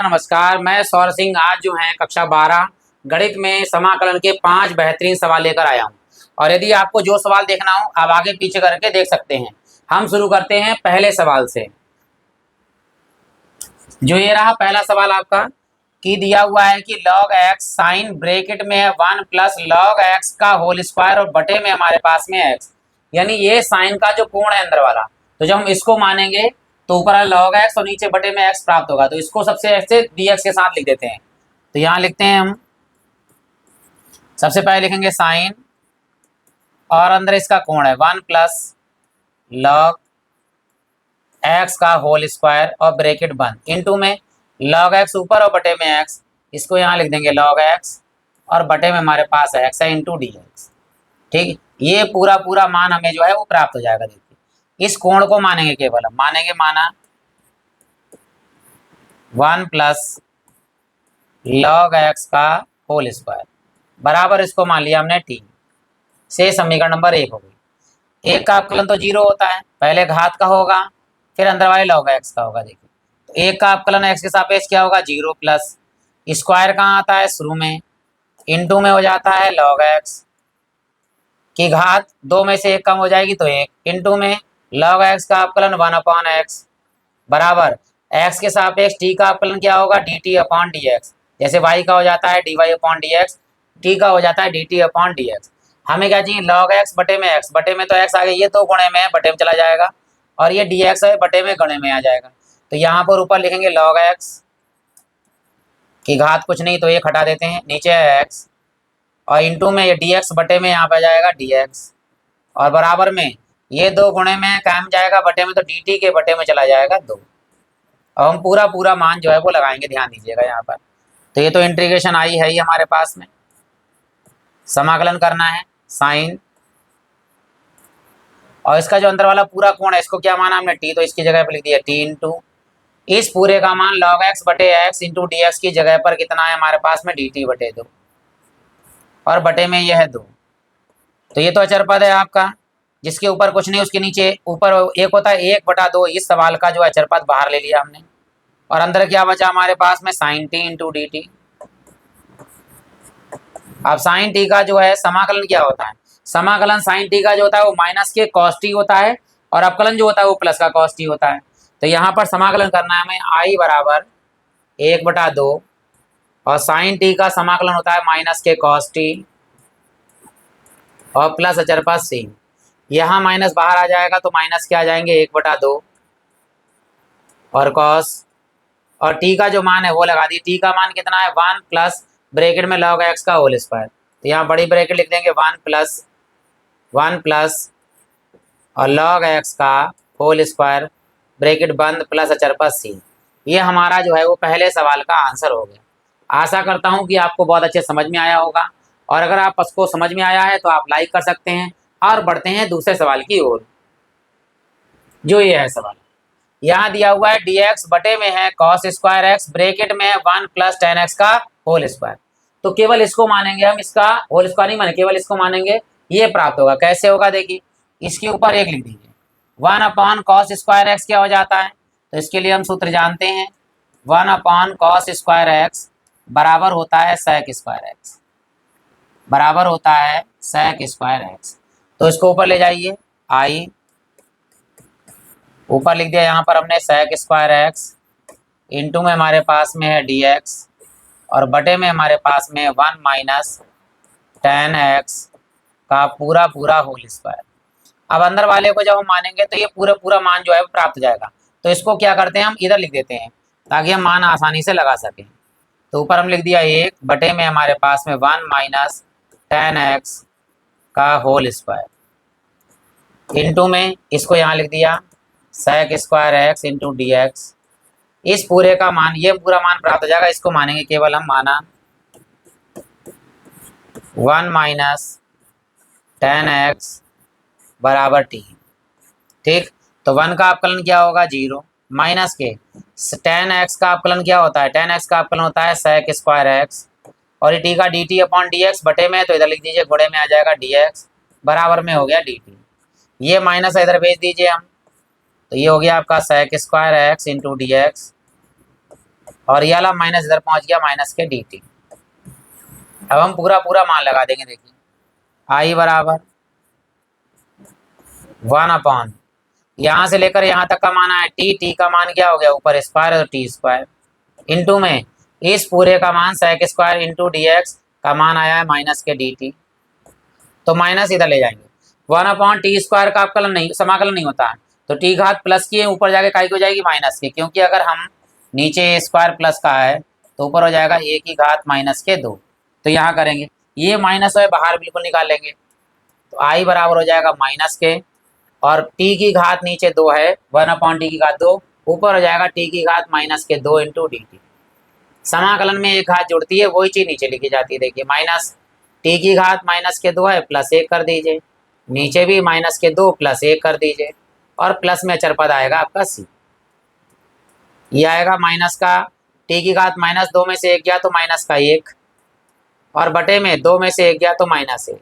नमस्कार, मैं सौर सिंह आज जो है कक्षा 12 गणित में समाकलन के 5 बेहतरीन सवाल लेकर आया हूं। और यदि आपको जो सवाल देखना हो आप आगे पीछे करके देख सकते हैं। हम शुरू करते हैं पहले सवाल से। जो ये रहा पहला सवाल आपका कि दिया हुआ है कि log x साइन ब्रैकेट में है 1 प्लस log x का होल स्क्वायर और बटे में हमारे पास में x, यानी ये साइन का जो कोण है अंदर वाला, तो जब हम इसको मानेंगे तो ऊपर log x और नीचे बटे में x प्राप्त होगा। तो इसको सबसे ऐसे dx के साथ लिख देते हैं। तो यहाँ लिखते हैं हम, सबसे पहले लिखेंगे साइन और अंदर इसका कोण है 1 प्लस log x का होल स्क्वायर और ब्रैकेट बंद इनटू में log x ऊपर और बटे में x, इसको यहाँ लिख देंगे log x और बटे में हमारे पास x है इंटू dx। ठीक, ये पूरा पूरा मान हमें जो है वो प्राप्त हो जाएगा। देखिए इस कोण को मानेंगे, केवल हम मानेंगे, माना 1 प्लस log x का होल स्क्वायर बराबर इसको मान लिया हमने t से समीकरण नंबर 1 हो गई। एक का अवकलन तो 0 होता है, पहले घात का होगा फिर अंदर वाले log x का होगा। देखिए तो एक का अवकलन x के सापेक्ष क्या होगा 0 प्लस स्क्वायर कहाँ आता है शुरू में, इनटू में हो जाता है log x की घात 2 में से 1 कम हो जाएगी तो 1 इनटू में log x का अवकलन 1/x बराबर x के सापेक्ष t का अवकलन क्या होगा dt/dx। जैसे y का हो जाता है dy/dx, t का हो जाता है dt/dx। हमें क्या चाहिए log x बटे में x, बटे में तो x आ गया, ये तो गुणे में है बटे में चला जाएगा और ये dx है बटे में गणे में आ जाएगा। तो यहाँ पर ऊपर लिखेंगे log x की घात कुछ नहीं तो ये हटा देते हैं, नीचे है x और इंटू में ये dx बटे में यहाँ पे आ जाएगा dx और बराबर में ये 2 गुणे में काम जाएगा बटे में तो dt के बटे में चला जाएगा 2। अब हम पूरा पूरा मान जो है वो लगाएंगे, ध्यान दीजिएगा यहाँ पर। तो ये तो इंटीग्रेशन आई है ही हमारे पास में, समाकलन करना है साइन और इसका जो अंदर वाला पूरा कोण है इसको क्या माना हमने t, तो इसकी जगह पर लिख दिया t इंटू इस पूरे का मान log x बटे x इंटू dx की जगह पर कितना है हमारे पास में dt बटे 2 और बटे में यह है 2। तो ये तो अचर पद है आपका, जिसके ऊपर कुछ नहीं, उसके नीचे ऊपर एक होता है 1/2। इस सवाल का जो अचर पद बाहर ले लिया हमने और अंदर क्या बचा हमारे पास में sine t into D T. अब साइन t का जो है समाकलन क्या होता है, समाकलन साइन t का जो होता है वो माइनस के cos t होता है और अवकलन जो होता है वो प्लस का cos t होता है। तो यहाँ पर समाकलन करना है हमें i बराबर 1/2 और साइन t का समाकलन होता है माइनस के cos t और प्लस अचर पद sin। यहाँ माइनस बाहर आ जाएगा तो माइनस के आ जाएंगे 1/2 और cos और t का जो मान है वो लगा दी। t का मान कितना है 1 प्लस ब्रैकेट में log x का होल स्क्वायर, तो यहाँ बड़ी ब्रैकेट लिख देंगे 1 प्लस और log x का होल स्क्वायर ब्रैकेट बंद प्लस अचर पद sin। ये हमारा जो है वो पहले सवाल का आंसर हो गया। आशा करता हूँ कि आपको बहुत अच्छे समझ में आया होगा और अगर आप उसको समझ में आया है तो आप लाइक कर सकते हैं और बढ़ते हैं दूसरे सवाल की ओर। जो ये है सवाल, यहाँ दिया हुआ है dx बटे में है cos स्क्वायर x ब्रैकेट में है 1 प्लस tan x का होल स्क्वायर। तो केवल इसको मानेंगे हम, इसका होल स्क्वायर नहीं मानेंगे, केवल इसको मानेंगे, ये प्राप्त होगा। कैसे होगा देखिए, इसके ऊपर 1 लिख दीजिए, 1/cos स्क्वायर x क्या हो जाता है, तो इसके लिए हम सूत्र जानते हैं 1/cos स्क्वायर x बराबर होता है sec स्क्वायर x, बराबर होता है sec स्क्वायर x। तो इसको ऊपर ले जाइए, आई ऊपर लिख दिया, यहाँ पर हमने sec स्क्वायर x इंटू में हमारे पास में है dx और बटे में हमारे पास में 1 माइनस tan x का पूरा पूरा होल स्क्वायर। अब अंदर वाले को जब हम मानेंगे तो ये पूरा पूरा मान जो है प्राप्त हो जाएगा। तो इसको क्या करते हैं हम इधर लिख देते हैं ताकि हम मान आसानी से लगा सकें। तो ऊपर हम लिख दिया 1 बटे में हमारे पास में 1 माइनस tan x का होल स्क्वायर इंटू में इसको यहाँ लिख दिया sec square x into D x. इस पूरे का मान, ये पूरा मान प्राप्त हो जाएगा। इसको मानेंगे केवल हम, माना 1 माइनस tan x बराबर t। ठीक, तो 1 का अवकलन क्या होगा 0 माइनस के tan x का अवकलन क्या होता है, tan x का अवकलन होता है sec स्क्वायर x और ये t का dt/dx बटे में, तो इधर लिख दीजिए गुणे में आ जाएगा dx बराबर में हो गया dt। ये माइनस इधर भेज दीजिए हम, तो ये हो गया आपका sec square x into D x और ये वाला माइनस इधर पहुंच गया माइनस के डी टी। अब हम पूरा पूरा मान लगा देंगे, देखिए आई बराबर 1/, यहाँ से लेकर यहाँ तक का मान है टी, टी का मान क्या हो गया ऊपर स्क्वायर और टी स्क्वायर, इंटू में इस पूरे का मान sec square into D X का मान आया है माइनस के डी टी, तो माइनस इधर ले जाएंगे। 1/t² का अवकलन नहीं, समाकलन नहीं होता है, तो टी घात प्लस की है, ऊपर जाके काय की हो जाएगी माइनस की, क्योंकि अगर हम नीचे स्क्वायर प्लस का है तो ऊपर हो जाएगा ए की घात माइनस के 2, तो यहाँ करेंगे ये माइनस है बाहर बिल्कुल निकाल लेंगे, तो आई बराबर हो जाएगा माइनस के, और टी की घात नीचे 2 है, 1/t की घात 2, ऊपर हो जाएगा टी की घात माइनस के 2 इंटू डी टी। समाकलन में एक घात जुड़ती है, वही चीज नीचे लिखी जाती है, देखिए माइनस टी की घात माइनस के 2 है, प्लस 1 कर दीजिए, नीचे भी माइनस के 2 प्लस 1 कर दीजिए, और प्लस में अचर पद आएगा आपका सी, ये आएगा माइनस का टी की घात माइनस 2 में से 1 गया तो माइनस का 1, और बटे में 2 में से 1 गया तो माइनस 1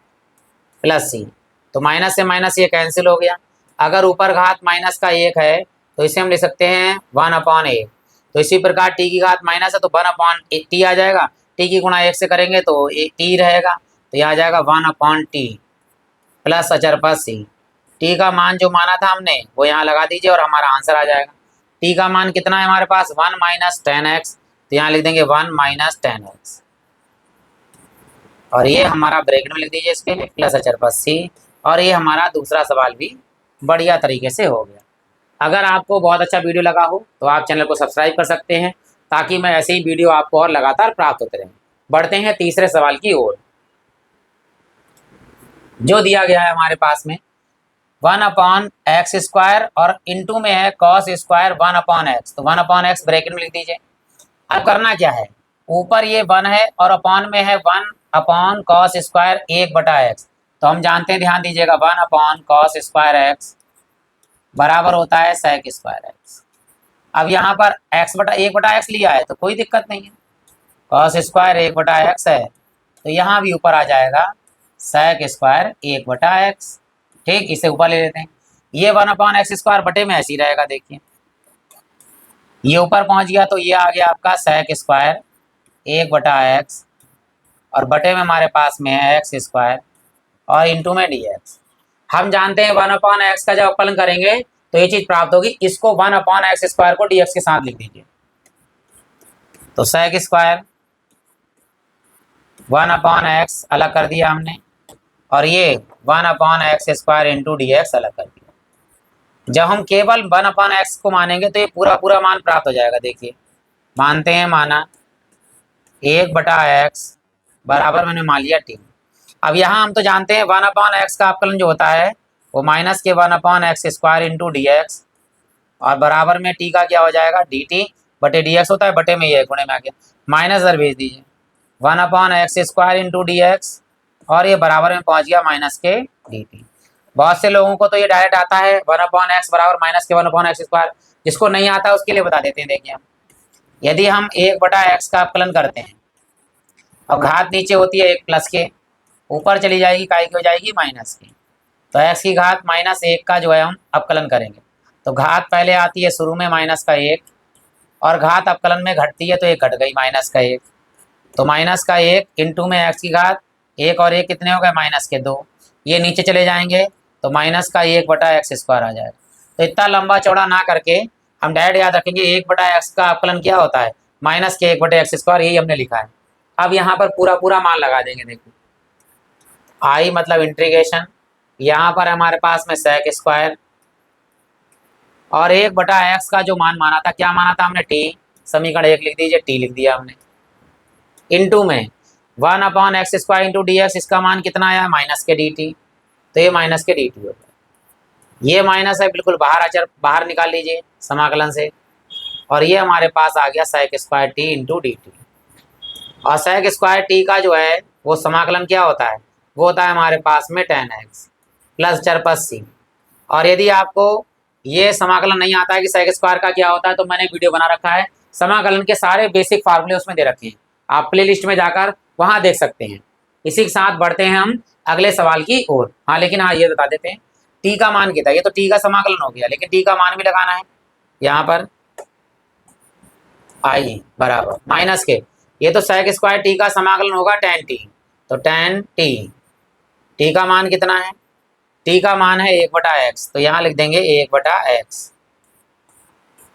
प्लस सी, तो माइनस से माइनस ये कैंसिल हो गया। अगर ऊपर घात माइनस का 1 है तो इसे हम लिख सकते हैं 1/a, तो इसी प्रकार टी की घात माइनस है तो 1/t आ जाएगा, टी की गुणा 1 से करेंगे तो टी रहेगा, तो यह आ जाएगा 1/t प्लस अचर पद सी। टी का मान जो माना था हमने वो यहाँ लगा दीजिए और हमारा आंसर आ जाएगा। टी का मान कितना है हमारे पास 1 - 10x, तो यहाँ लिख देंगे 1 - 10x, और ये हमारा ब्रैकेट में लिख दीजिए इसके लिए प्लस अचर पद सी, और ये हमारा दूसरा सवाल भी बढ़िया तरीके से हो गया। अगर आपको बहुत अच्छा वीडियो लगा हो तो आप चैनल को सब्सक्राइब कर सकते हैं, ताकि मैं ऐसे ही वीडियो आपको और लगातार प्राप्त होते रहें। बढ़ते हैं तीसरे सवाल की ओर, जो दिया गया है हमारे पास में 1/x² और इंटू में है cos स्क्वायर 1/x, तो 1/x ब्रैकेट में लिख दीजिए। अब करना क्या है, ऊपर ये 1 है और अपॉन में है 1/cos स्क्वायर 1/x, तो हम जानते हैं, ध्यान दीजिएगा 1/cos स्क्वायर x बराबर होता है sec स्क्वायर x। अब यहाँ पर x/1/x लिया है तो कोई दिक्कत नहीं है, cos स्क्वायर 1/x है तो यहाँ भी ऊपर आ जाएगा sec स्क्वायर 1/x, ठीक, इसे ऊपर ले लेते हैं। ये 1/x² बटे में ऐसे ही रहेगा, देखिए ये ऊपर पहुँच गया तो ये आ गया आपका sec स्क्वायर 1/x, और बटे में हमारे पास में है x² और इंटू में dx। हम जानते हैं 1/x का जब अवकलन करेंगे तो ये चीज प्राप्त होगी, इसको 1/x² को dx के साथ लिख दीजिए, तो sec स्क्वायर 1/x अलग कर दिया हमने, और ये 1/x² इंटू dx अलग कर दिया। जब हम केवल 1/x को मानेंगे तो ये पूरा पूरा मान प्राप्त हो जाएगा, देखिए मानते हैं, माना 1/x बराबर मैंने मान लिया t। अब यहाँ हम तो जानते हैं 1/x का अवकलन जो होता है वो माइनस के 1/x² इंटू dx, और बराबर में t का क्या हो जाएगा dt बटे dx होता है, बटे में ये गुणे में आ गया, माइनस इधर भेज दीजिए 1/x² इंटू dx, और ये बराबर में पहुंच गया माइनस के dt। बहुत से लोगों को तो ये डायरेक्ट आता है 1/x बराबर माइनस के 1/x², जिसको नहीं आता उसके लिए बता देते हैं। देखिए यदि हम 1/x का अवकलन करते हैं और घात नीचे होती है 1 प्लस के, ऊपर चली जाएगी काय की हो जाएगी माइनस की, तो x की घात -1 का जो है हम अवकलन करेंगे, तो घात पहले आती है शुरू में माइनस का 1, और घात अवकलन में घटती है तो एक घट गई माइनस का 1, तो माइनस का 1 इंटू में x की घात 1 और 1 कितने हो गए माइनस के 2, ये नीचे चले जाएंगे तो माइनस का 1/x² आ जाएगा। तो इतना लंबा चौड़ा ना करके हम डायरेक्ट याद रखेंगे 1/x का अवकलन क्या होता है माइनस के 1/x², यही हमने लिखा है। अब यहाँ पर पूरा पूरा मान लगा देंगे, देखिए आई मतलब इंटीग्रेशन, यहाँ पर हमारे पास में sec स्क्वायर, और 1/x का जो मान माना था, क्या माना था हमने t, समीकरण 1 लिख दीजिए, t लिख दिया हमने, इंटू में 1/x² इंटू dx, इसका मान कितना आया माइनस के dt, तो ये माइनस के dt हो गया, ये माइनस है बिल्कुल बाहर अचर बाहर निकाल लीजिए समाकलन से, और ये हमारे पास आ गया sec square t into dt, और sec स्क्वायर t का जो है वो समाकलन क्या होता है, वो होता है हमारे पास में 10x प्लस चर पद c। और यदि आपको ये समाकलन नहीं आता है कि sec स्क्वायर का क्या होता है, तो मैंने वीडियो बना रखा है, समाकलन के सारे बेसिक फार्मूले उसमें दे रखे हैं, आप प्ले लिस्ट में जाकर वहाँ देख सकते हैं। इसी के साथ बढ़ते हैं हम अगले सवाल की ओर। हाँ लेकिन हाँ ये बता देते हैं टी का मान कितना, ये तो टी का समाकलन हो गया, लेकिन टी का मान भी लगाना है यहाँ पर। आई बराबर माइनस के, ये तो सेक स्क्वायर टी का समाकलन होगा tan टी, तो tan टी, टी का मान कितना है, टी का मान है 1/x, तो यहाँ लिख देंगे 1/x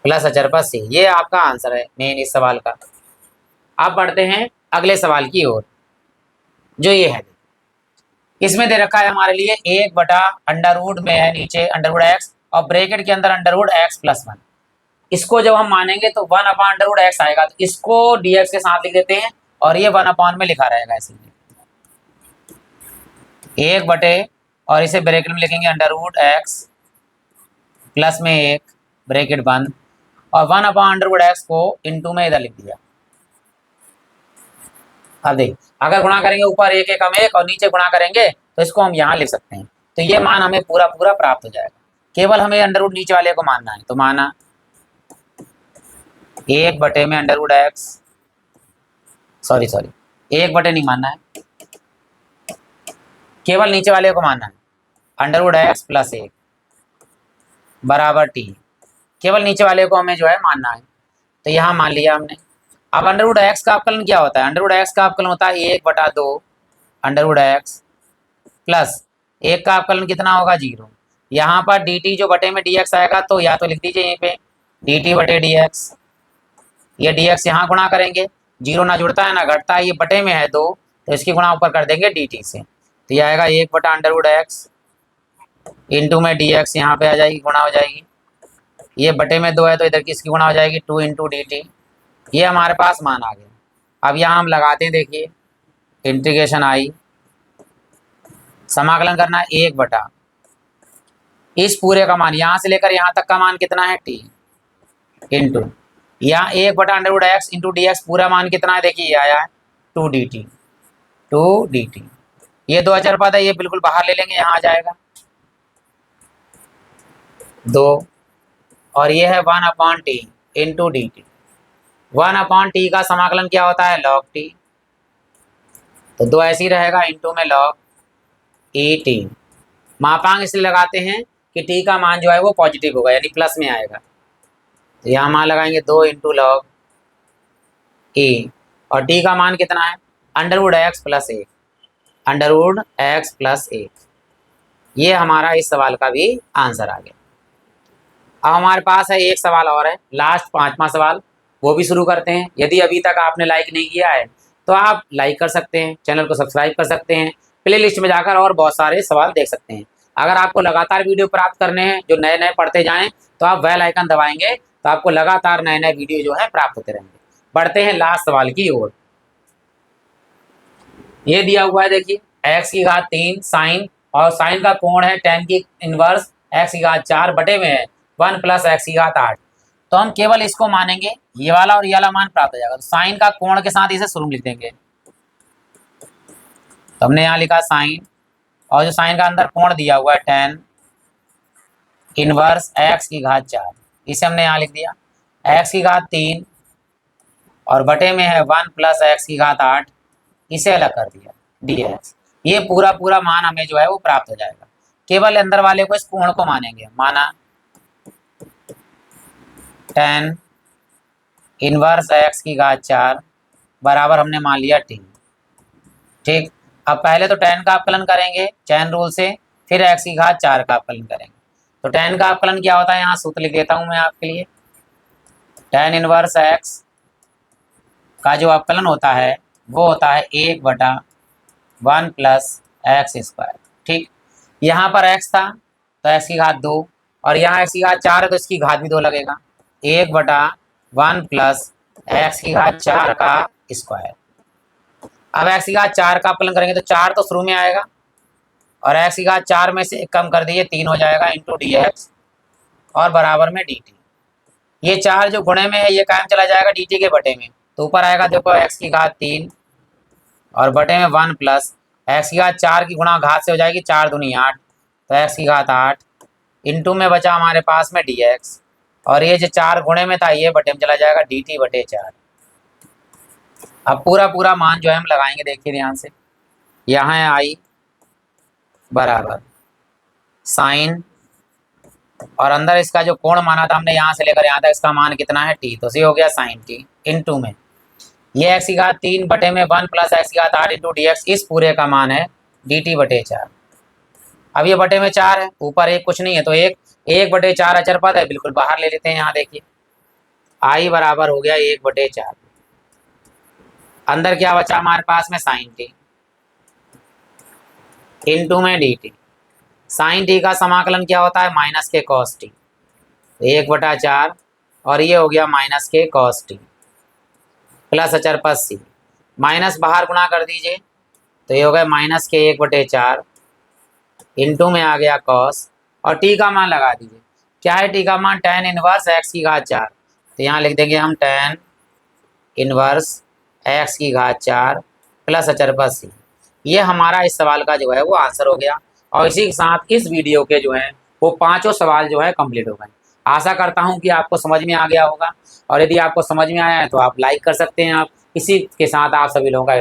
प्लस अचर पर सी। ये आपका आंसर है मेन इस सवाल का। अब बढ़ते हैं अगले सवाल की ओर, जो ये है, इसमें दे रखा है हमारे लिए 1/अंडर रूट में है नीचे अंडर रूट x और ब्रैकेट के अंदर अंडर रूट x+1। इसको जब हम मानेंगे तो 1/√x आएगा, तो इसको dx के साथ लिख देते हैं और ये 1 में लिखा रहेगा इसीलिए 1 और इसे ब्रैकेट में लिखेंगे अंडर रूट x प्लस में 1 ब्रैकेट बंद और 1/√x को इनटू में इधर लिख दिया। अब देख, अगर गुणा करेंगे ऊपर 1 1 हम 1 और नीचे गुणा करेंगे तो इसको हम यहाँ लिख सकते हैं, तो ये मान हमें पूरा पूरा प्राप्त हो जाएगा। केवल हमें अंडर रूट नीचे वाले को मानना है, तो माना 1 में अंडर रूट x, सॉरी 1 नहीं मानना है, केवल नीचे वाले को मानना है अंडर रूट x प्लस 1 बराबर टी, केवल नीचे वाले को हमें जो है मानना है, तो यहाँ मान लिया हमने। अब अंडर रूट x का अवकलन क्या होता है, अंडर रूट x का अवकलन होता है 1/2 अंडर रूट x प्लस 1 का अवकलन कितना होगा 0। यहाँ पर dt जो बटे में dx आएगा, तो या तो लिख दीजिए यहीं पे dt/dx, ये dx यहाँ गुणा करेंगे, 0 ना जुड़ता है ना घटता है, ये बटे में है 2, तो इसकी गुणा ऊपर कर देंगे dt से, तो ये आएगा 1/अंडर रूट x इंटू में dx, यहाँ पे आ जाएगी गुणा हो जाएगी, ये बटे में 2 है तो इधर की इसकी गुणा हो जाएगी 2 इंटू dt, ये हमारे पास मान आ गया। अब यहाँ हम लगाते हैं, देखिए इंटीग्रेशन आई, समाकलन करना है 1 इस पूरे का मान यहाँ से लेकर यहाँ तक का मान कितना है t इंटू यहाँ 1/√x इंटू dx पूरा मान कितना है, देखिए ये आया है 2dt। ये 2 अचर पद है, ये बिल्कुल बाहर ले लेंगे, यहाँ आ जाएगा 2 और ये है 1/t इंटू dt। 1/t का समाकलन क्या होता है log t, तो 2 ऐसे ही रहेगा इंटू में log et। मापांक इसलिए लगाते हैं कि t का मान जो है वो पॉजिटिव होगा, यानी प्लस में आएगा, तो यहाँ मान लगाएंगे 2 इंटू लॉग ए और t का मान कितना है under root x plus 1 under root x plus 1। ये हमारा इस सवाल का भी आंसर आ गया। अब हमारे पास है एक सवाल और है, लास्ट 5वां सवाल, वो भी शुरू करते हैं। यदि अभी तक आपने लाइक नहीं किया है तो आप लाइक कर सकते हैं, चैनल को सब्सक्राइब कर सकते हैं, प्ले लिस्ट में जाकर और बहुत सारे सवाल देख सकते हैं। अगर आपको लगातार वीडियो प्राप्त करने हैं जो नए नए पढ़ते जाएं, तो आप बेल आइकन दबाएंगे तो आपको लगातार नए नए वीडियो जो है प्राप्त होते रहेंगे। बढ़ते हैं लास्ट सवाल की ओर। ये दिया हुआ है, देखिए x3 साइन और साइन का कोण है tan की इनवर्स x4 बटे में है 1 प्लस x8। तो हम केवल इसको मानेंगे, ये वाला और ये वाला मान प्राप्त हो जाएगा, तो साइन का कोण के साथ इसे शुरू में लिख देंगे, तो हमने यहाँ लिखा साइन और जो साइन का अंदर कोण दिया हुआ है tan इनवर्स x4, इसे हमने यहाँ लिख दिया x3 और बटे में है 1 प्लस x8, इसे अलग कर दिया dx। ये पूरा पूरा मान हमें जो है वो प्राप्त हो जाएगा। केवल अंदर वाले को इस कोण को मानेंगे, माना tan इनवर्स x4 बराबर हमने मान लिया t। ठीक, अब पहले तो tan का अवकलन करेंगे चैन रूल से, फिर x4 का अवकलन करेंगे। तो tan का अवकलन क्या होता है, यहाँ सूत्र लिख देता हूँ मैं आपके लिए। tan इनवर्स x का जो अवकलन होता है वो होता है 1/1 प्लस x²। ठीक, यहाँ पर x था तो x2 और यहाँ x4 है तो इसकी घात भी 2 लगेगा, 1/1 प्लस x4 का स्क्वायर। अब x4 का अवकलन करेंगे तो 4 तो शुरू में आएगा और x4 में से कम कर दिए 3 हो जाएगा इंटू dx और बराबर में dt। ये 4 जो गुणे में है ये कायम चला जाएगा dt के बटे में, तो ऊपर आएगा देखो x3 और बटे में 1 प्लस x4 की गुणा घात से हो जाएगी 4 दूनी 8, तो x8 इंटू में बचा हमारे पास में dx और ये जो 4 गुणे में था ये बटे में चला जाएगा dt/4। अब पूरा पूरा मान जो है हम लगाएंगे, देखिए ध्यान से, यहाँ है i बराबर साइन और अंदर इसका जो कोण माना था हमने यहाँ से लेकर यहाँ तक, इसका मान कितना है टी, तो ये हो गया साइन टी इंटू में ये x की घात 3 बटे में 1 प्लस x की घात 8 इंटू डी एक्स, इस पूरे का मान है डी टी बटे 4। अब ये बटे में 4 है, ऊपर एक कुछ नहीं है, तो एक बटे 4 अचर पद है, बिल्कुल बाहर ले लेते हैं। यहाँ देखिए आई बराबर हो गया 1 बटे 4, अंदर क्या बचा हमारे पास में साइन टी इंटू में डी टी। साइन टी का समाकलन क्या होता है माइनस के कॉस टी, 1 बटा 4 और ये हो गया माइनस के कॉस टी प्लस अचर पद सी, माइनस बाहर गुणा कर दीजिए तो ये हो गया माइनस के 1 बटे 4 इंटू में आ गया कॉस और टी का मान लगा दीजिए। क्या है टी का मान, tan इनवर्स x की घात 4, तो यहाँ लिख देंगे हम tan इनवर्स x की घात 4 प्लस अचर पद सी। ये हमारा इस सवाल का जो है वो आंसर हो गया। और इसी के साथ इस वीडियो के जो है वो 5 सवाल जो है कंप्लीट हो गए। आशा करता हूँ कि आपको समझ में आ गया होगा, और यदि आपको समझ में आया है तो आप लाइक कर सकते हैं। आप इसी के साथ आप सभी लोगों का